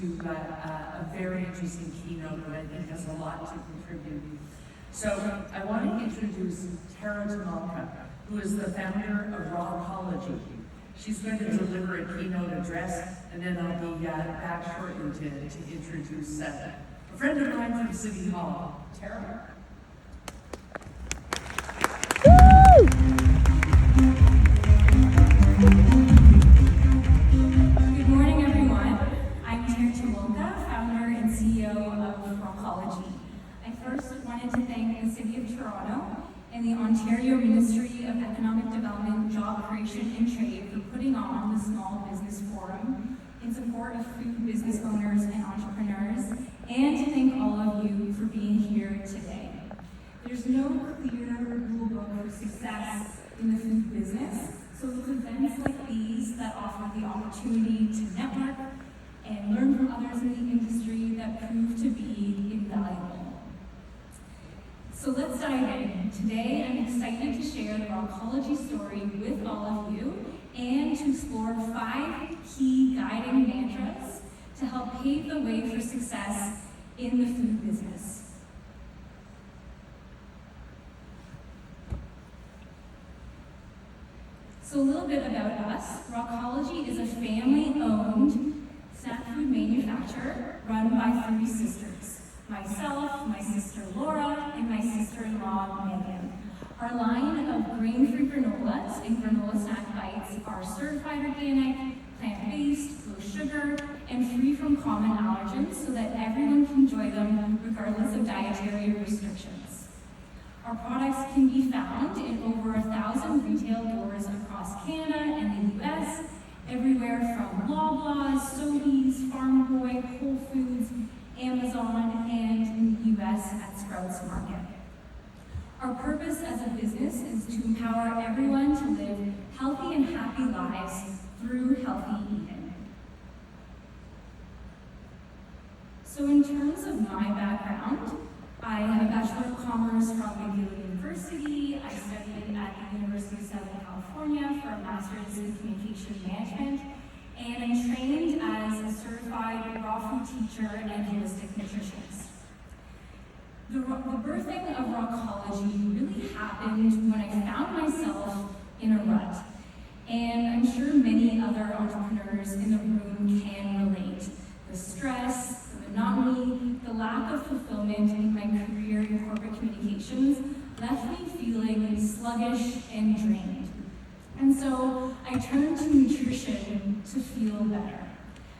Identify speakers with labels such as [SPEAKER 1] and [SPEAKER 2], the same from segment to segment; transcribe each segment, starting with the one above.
[SPEAKER 1] to a very interesting keynote that I think has a lot to contribute. So I want to introduce Tomulka, who is the founder of Rockology. She's going to deliver a keynote address, and then I'll be back shortly to introduce a friend of mine from City Hall, Tara.
[SPEAKER 2] Good morning, everyone. I'm Tomulka, founder and CEO of Rockology. I first wanted to thank the City of Toronto and the Ontario Ministry of Economic Development, Job Creation and Trade for putting on the Small Business Forum in support of food business owners and entrepreneurs, and to thank all of you for being here today. There's no clear rule book for success in the food business, so it's events like these that offer the opportunity to network and learn from others in the industry that prove to be invaluable. So let's dive in. Today, I'm excited to share the Rockology story with all of you and to explore 5 key guiding mantras to help pave the way for success in the food business. So a little bit about us. Rockology is a family-owned snack food manufacturer run by 3 sisters. Myself, my sister Laura, and my sister-in-law Megan. Our line of grain-free granolas and granola snack bites are certified organic, plant-based, low sugar, and free from common allergens so that everyone can enjoy them regardless of dietary restrictions. Our products can be found in over 1,000 retail doors across Canada and the US, everywhere from Loblaws, Sobeys, Farm Boy, Whole Foods, Amazon, and in the US at Sprouts Market. Our purpose as a business is to empower everyone to live healthy and happy lives through healthy eating. So in terms of my background, I have a Bachelor of Commerce from McGill University. I studied at the University of Southern California for a Master's in Communication Management, and I'm trained as a certified raw food teacher and holistic nutritionist. The birthing of Rockology really happened when I found myself in a rut, and I'm sure many other entrepreneurs in the room can relate. The stress, the monotony, the lack of fulfillment in my career in corporate communications left me feeling sluggish and drained. And so I turned to nutrition to feel better.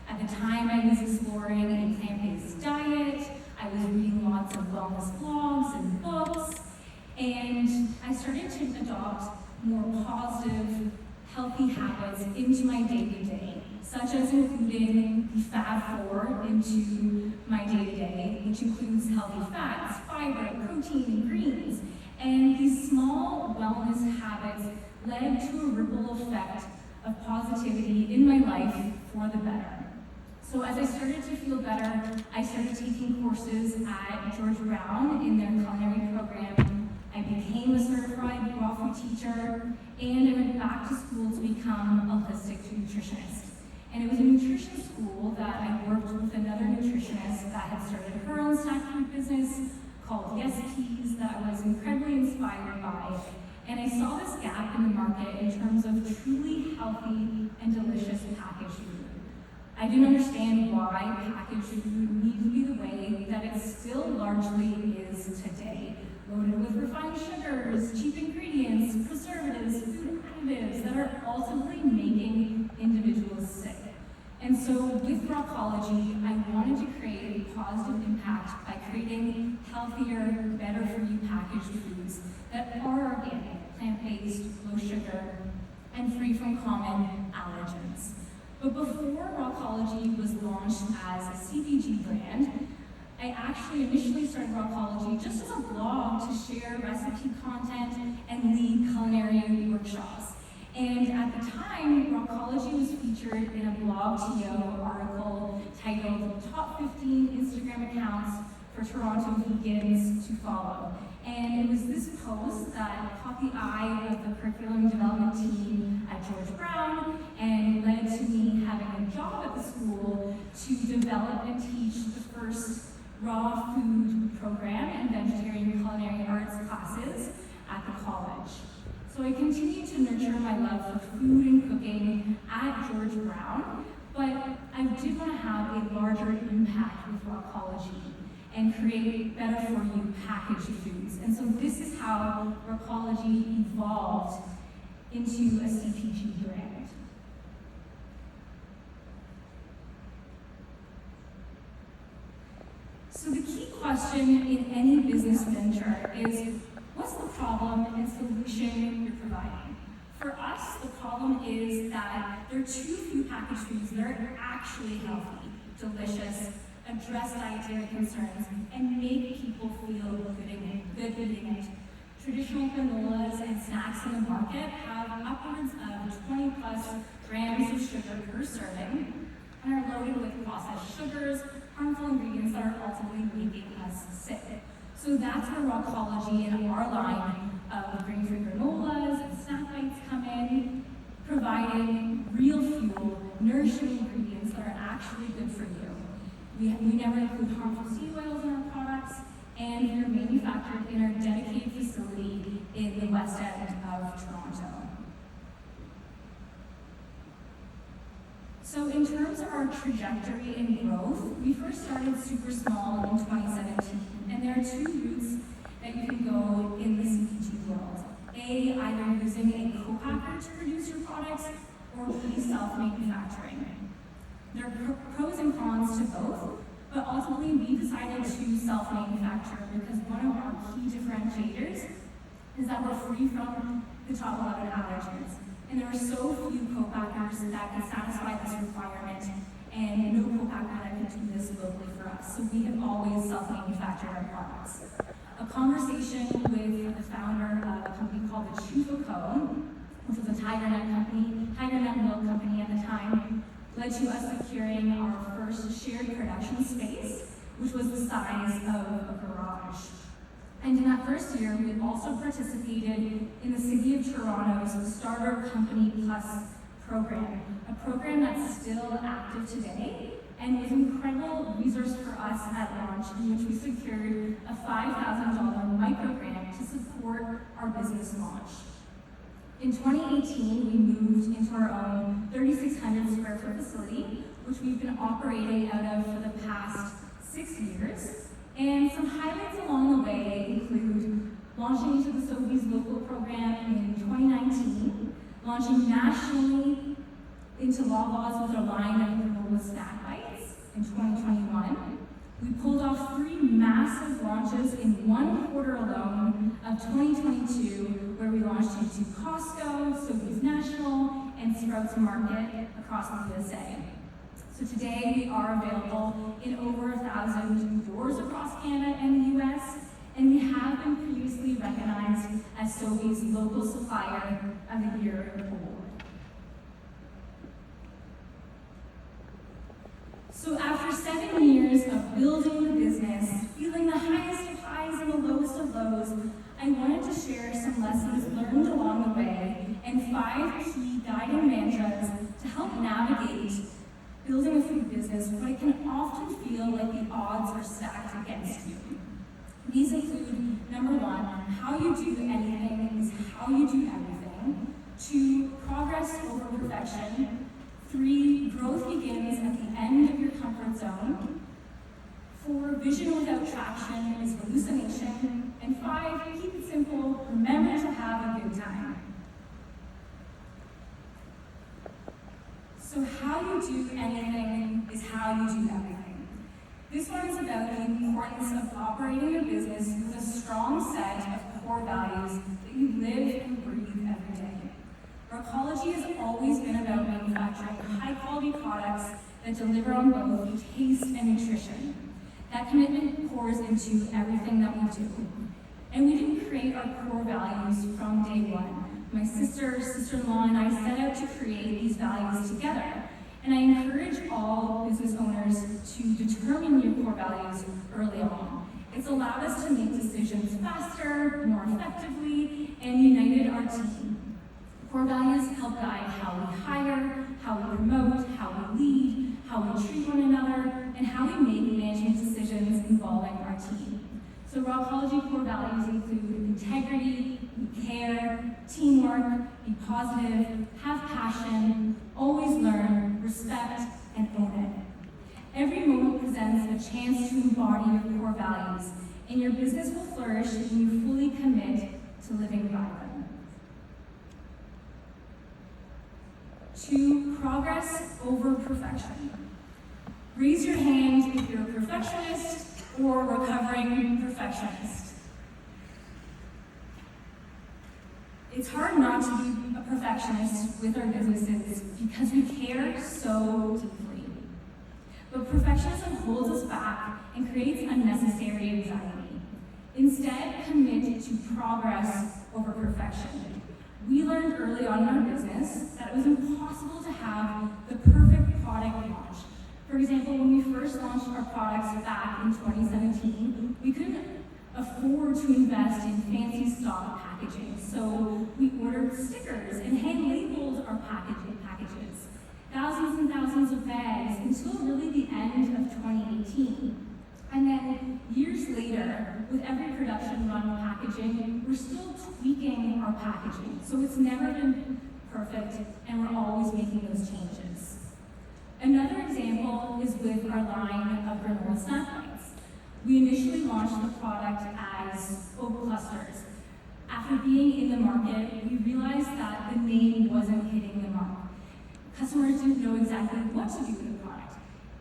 [SPEAKER 2] At the time, I was exploring a plant-based diet, I was reading lots of wellness blogs and books, and I started to adopt more positive, healthy habits into my day-to-day, such as including the Fab 4 into my day-to-day, which includes healthy fats, fiber, protein, and greens. And these small wellness habits led to a ripple effect of positivity in my life for the better. So as I started to feel better, I started taking courses at George Brown in their culinary program. I became a certified raw food teacher, and I went back to school to become a holistic nutritionist. And it was a nutrition school that I worked with another nutritionist that had started her own snack food business called Yes Teas that I was incredibly inspired by. And I saw this gap in the market in terms of truly healthy and delicious packaged food. I didn't understand why packaged food needed to be the way that it still largely is today, loaded with refined sugars, cheap ingredients, preservatives, food additives that are ultimately making individuals sick. And so with Rockology, I wanted to create a positive impact by creating healthier, better for you packaged foods that are organic, plant-based, low sugar, and free from common allergens. But before Rockology was launched as a CPG brand, I actually initially started Rockology just as a blog to share recipe content and lead culinary workshops. And at the time, Rockology was featured in a blog TO article titled Top 15 Instagram Accounts for Toronto Vegans to Follow. And it was this post that caught the eye of the curriculum development team at George Brown and led to me having a job at the school to develop and teach the first raw food program and vegetarian culinary arts classes at the college. So I continue to nurture my love for food and cooking at George Brown, but I did want to have a larger impact with Rockology and create better for you packaged foods. And so this is how Rockology evolved into a CPG brand. So the key question in any business venture is, what's the problem and solution you're providing? For us, the problem is that there are too few packaged foods that are actually healthy, delicious, address dietary concerns, and make people feel good eating it. Traditional granolas and snacks in the market have upwards of 20 plus grams of sugar per serving and are loaded with processed sugars, harmful ingredients that are ultimately making us sick. So that's where Rockology and our line of grain-free granolas and snack bites come in, providing real fuel, nourishing ingredients that are actually good for you. We never include harmful seed oils in our products, and we are manufactured in our dedicated facility in the west end of Toronto. So in terms of our trajectory and growth, we first started super small in 2017, and there are two routes that you can go in the CPG world. A, either using a co-packer to produce your products, or B, self-manufacturing. There are pros and cons to both, but ultimately we decided to self-manufacture because one of our key differentiators is that we're free from the top 11 allergens. And there are so few co-packers that can satisfy this requirement, and no co-packer that can do this locally for us. So we have always self-manufactured our products. A conversation with the founder of a company called the Chufa Co., which was a tiger nut milk company at the time, led to us securing our first shared production space, which was the size of a garage. And in that first year, we also participated in the City of Toronto's Starter Company Plus program, a program that's still active today and was an incredible resource for us at launch, in which we secured a $5,000 microgrant to support our business launch. In 2018, we moved into our own 3,600 square foot facility, which we've been operating out of for the past 6 years. And some highlights along the way include launching into the Sobeys local program in 2019, launching nationally into Loblaws with our line of granola snack bites in 2021. We pulled off 3 massive launches in 1 quarter alone of 2022, where we launched into Costco, Sobeys National, and Sprouts Market across the USA. So today we are available in over 1,000 doors across Canada and the US, and we have been previously recognized as Sobeys Local Supplier of the Year award. So after 7 years of building the business, feeling the highest of highs and the lowest of lows, I wanted to share some lessons learned along the way and 5 key guiding mantras to help navigate building a food business when it can often feel like the odds are stacked against you. These include, number 1, how you do anything is how you do everything. 2, progress over perfection. 3, growth begins at the end of your comfort zone. 4, vision without traction is hallucination. And 5, keep it simple, remember to have a good time. So how you do anything is how you do everything. This one is about the importance of operating your business with a strong set of core values that you live and breathe every day. Rockology has always been about manufacturing high-quality products that deliver on both taste and nutrition. That commitment pours into everything that we do. And we didn't create our core values from day one. My sister-in-law, and I set out to create these values together. And I encourage all business owners to determine your core values early on. It's allowed us to make decisions faster, more effectively, and united our team. Core values help guide how we hire, how we promote, how we lead, how we treat one another, and how we make management decisions involving our team. So Rockology core values include integrity, be care, teamwork, be positive, have passion, always learn, respect, and own it. Every moment presents a chance to embody your core values, and your business will flourish when you fully commit to living by them. 2, progress over perfection. Raise your hand if you're a perfectionist or recovering perfectionist. It's hard not to be a perfectionist with our businesses because we care so deeply. But perfectionism holds us back and creates unnecessary anxiety. Instead, commit to progress over perfection. We learned early on in our business that it was impossible to have the perfect product launch. For example, when we first launched our products back in 2017, we couldn't afford to invest in fancy stock packaging, so we ordered stickers and hand-labeled our packages. Thousands and thousands of bags until really the end of 2018. And then years later, with every production run packaging, we're still tweaking our packaging. So it's never been perfect, and we're always making those changes. Another example is with our line of granola snack bites. We initially launched the product as oat clusters. After being in the market, we realized that the name wasn't hitting the mark. Customers didn't know exactly what to do with the product.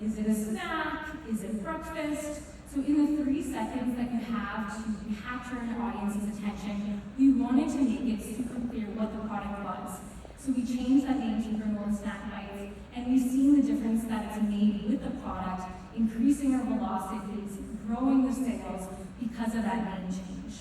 [SPEAKER 2] Is it a snack? Is it breakfast? So in the 3 seconds that you have to capture an audience's attention, we wanted to make it super clear what the product was. So we changed that name to granola snack bites, and we've seen the difference that it's made with the product, increasing our velocities, growing the sales because of that name change.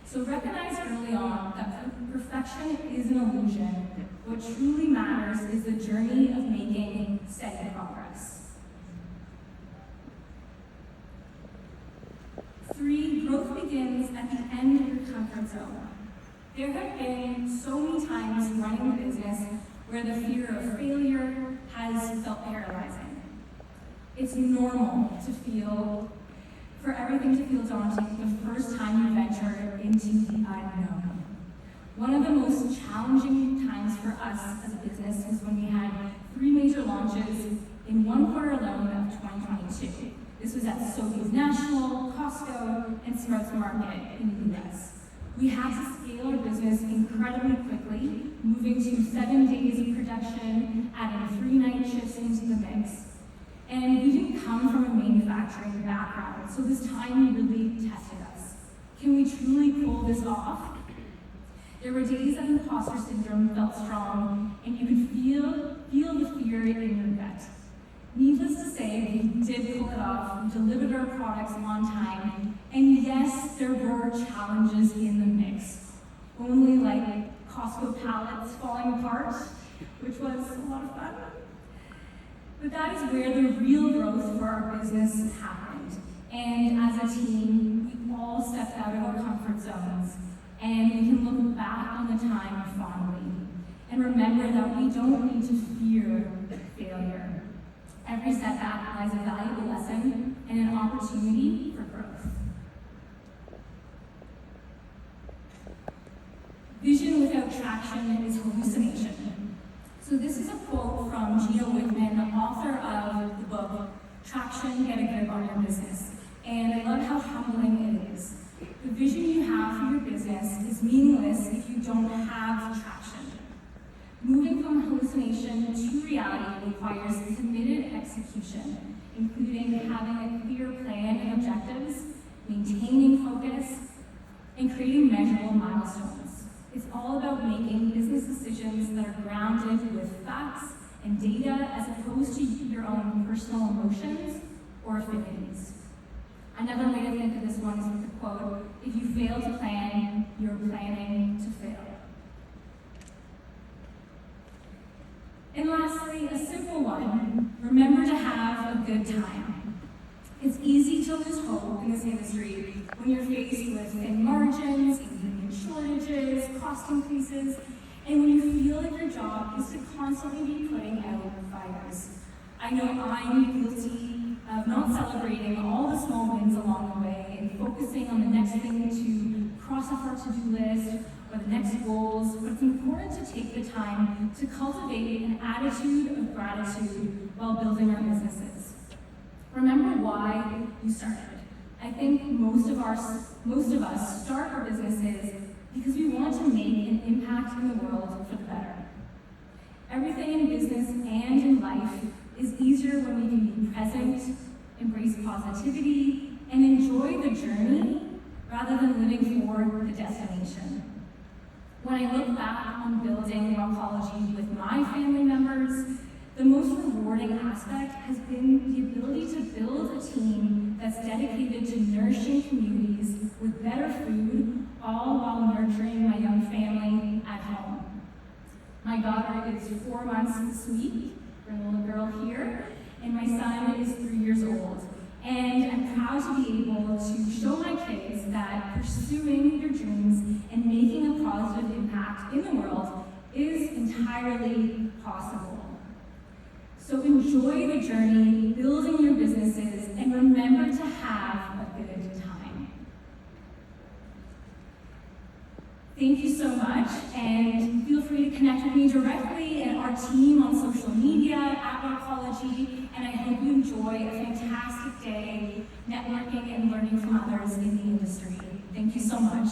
[SPEAKER 2] So recognize early on that perfection is an illusion. What truly matters is the journey of making steady progress. 3, growth begins at the end of your comfort zone. There have been so many times running a business where the fear of failure has felt paralyzing. It's normal for everything to feel daunting the first time you venture into the unknown. One of the most challenging times for us as a business was when we had 3 major launches in 1 quarter alone of 2022. This was at Sobeys National, Costco, and Sprouts Market in the US. We had to scale our business incredibly quickly, moving to 7 days of production, adding 3 night shifts into the mix. And we didn't come from a manufacturing background, so this time really tested us. Can we truly pull this off? There were days that imposter syndrome felt strong, and you could feel the fear in your gut. Needless to say, we did pull it off, we delivered our products on time, and yes, there were challenges in the mix. Only like Costco pallets falling apart, which was a lot of fun. But that is where the real growth for our business happened. And as a team, we all stepped out of our comfort zones, and we can look back on the time fondly and remember that we don't need to fear failure. Every setback lies a valuable lesson and an opportunity for growth. Vision without traction is hallucination. So this is a quote from Gino Wickman, author of the book, Traction, Get a Grip on Your Business. And I love how humbling it is. The vision you have for your business is meaningless if you don't have traction. Moving from hallucination to reality requires committed execution, including having a clear plan and objectives, maintaining focus, and creating measurable milestones. It's all about making business decisions that are grounded with facts and data as opposed to your own personal emotions or affinities. Another way to think of this one is with the quote, if you fail to plan, you're planning to fail. And lastly, a simple one, remember to have a good time. It's easy to lose hope in this industry when you're faced with thin margins, ingredient shortages, cost increases, and when you feel like your job is to constantly be putting out fires. I know I'm guilty of not celebrating all the small wins along the way and focusing on the next thing to cross off our to-do list or the next goals, but it's important to take the time to cultivate an attitude of gratitude while building our businesses. Remember why you started. I think most of us start our businesses because we want to make an impact in the world for the better. Everything in business and in life is easier when we can be present, embrace positivity, and enjoy the journey rather than living for the destination. When I look back on building Rockology with my family members, the most rewarding aspect has been the ability to build a team that's dedicated to nourishing communities with better food, all while nurturing my young family at home. My daughter is 4 months this week, our little girl here, and my son is 3 years old. And I'm proud to be able to show my kids that pursuing your dreams and making a positive impact in the world is entirely possible. So enjoy the journey, building your businesses, and remember to have a good time. Thank you so much, and feel free to connect with me directly and our team on social media at Rockology, and I hope you enjoy a fantastic day networking and learning from others in the industry. Thank you so much.